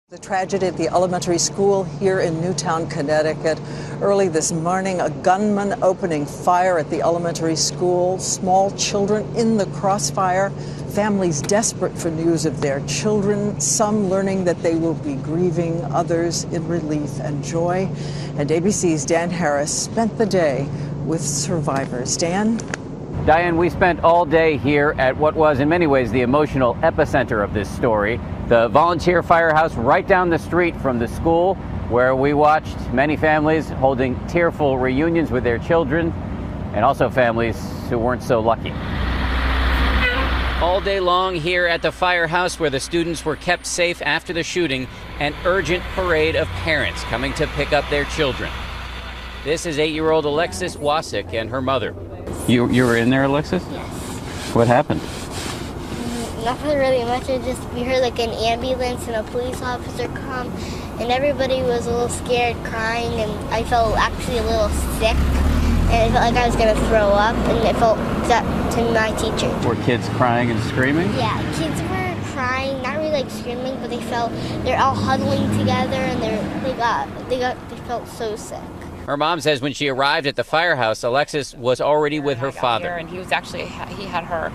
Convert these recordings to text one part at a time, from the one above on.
The tragedy at the elementary school here in Newtown, Connecticut. Early this morning, a gunman opening fire at the elementary school. Small children in the crossfire. Families desperate for news of their children. Some learning that they will be grieving, others in relief and joy. And ABC's Dan Harris spent the day with survivors. Dan? Diane, we spent all day here at what was in many ways the emotional epicenter of this story, the volunteer firehouse right down the street from the school, where we watched many families holding tearful reunions with their children, and also families who weren't so lucky. All day long here at the firehouse where the students were kept safe after the shooting, an urgent parade of parents coming to pick up their children. This is 8-year-old Alexis Wasik and her mother. You were in there, Alexis? Yes. What happened? Nothing really much. We heard like an ambulance and a police officer come, and everybody was a little scared, crying, and I felt actually a little sick, and it felt like I was going to throw up, and it felt that to my teacher. Were kids crying and screaming? Yeah, kids were crying, not really like screaming, but they're all huddling together, and they felt so sick. Her mom says when she arrived at the firehouse, Alexis was already with her father. And he had her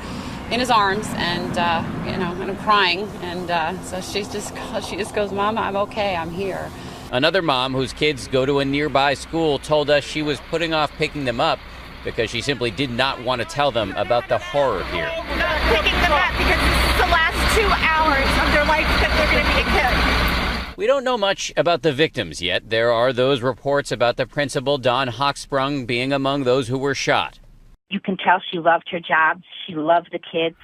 in his arms, and and I'm crying, and so she just goes, "Mama, I'm okay, I'm here." Another mom whose kids go to a nearby school told us she was putting off picking them up because she simply did not want to tell them about the horror here. We're not picking them up because this is the last 2 hours of their life that they're going to be a kid. We don't know much about the victims yet. There are those reports about the principal, Dawn Hochsprung, being among those who were shot. You can tell she loved her job. She loved the kids.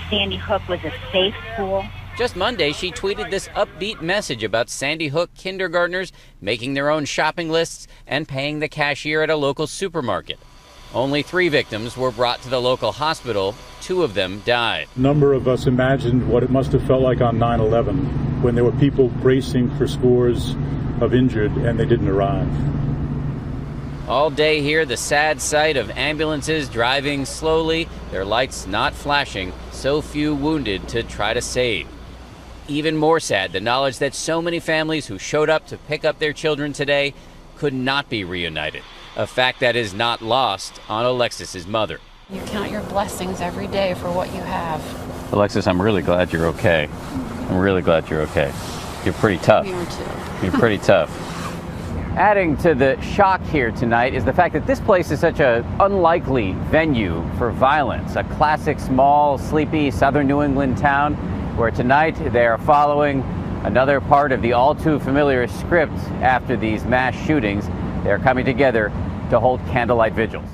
Sandy Hook was a safe school. Just Monday, she tweeted this upbeat message about Sandy Hook kindergartners making their own shopping lists and paying the cashier at a local supermarket. Only 3 victims were brought to the local hospital. 2 of them died. A number of us imagined what it must have felt like on 9/11 when there were people bracing for scores of injured and they didn't arrive. All day here, the sad sight of ambulances driving slowly, their lights not flashing, so few wounded to try to save. Even more sad, the knowledge that so many families who showed up to pick up their children today could not be reunited, a fact that is not lost on Alexis's mother. You count your blessings every day for what you have. Alexis, I'm really glad you're okay. I'm really glad you're okay. You're pretty tough. We are too. You're pretty tough. Adding to the shock here tonight is the fact that this place is such an unlikely venue for violence, a classic small, sleepy southern New England town where tonight they are following another part of the all too familiar script after these mass shootings. They're coming together to hold candlelight vigils.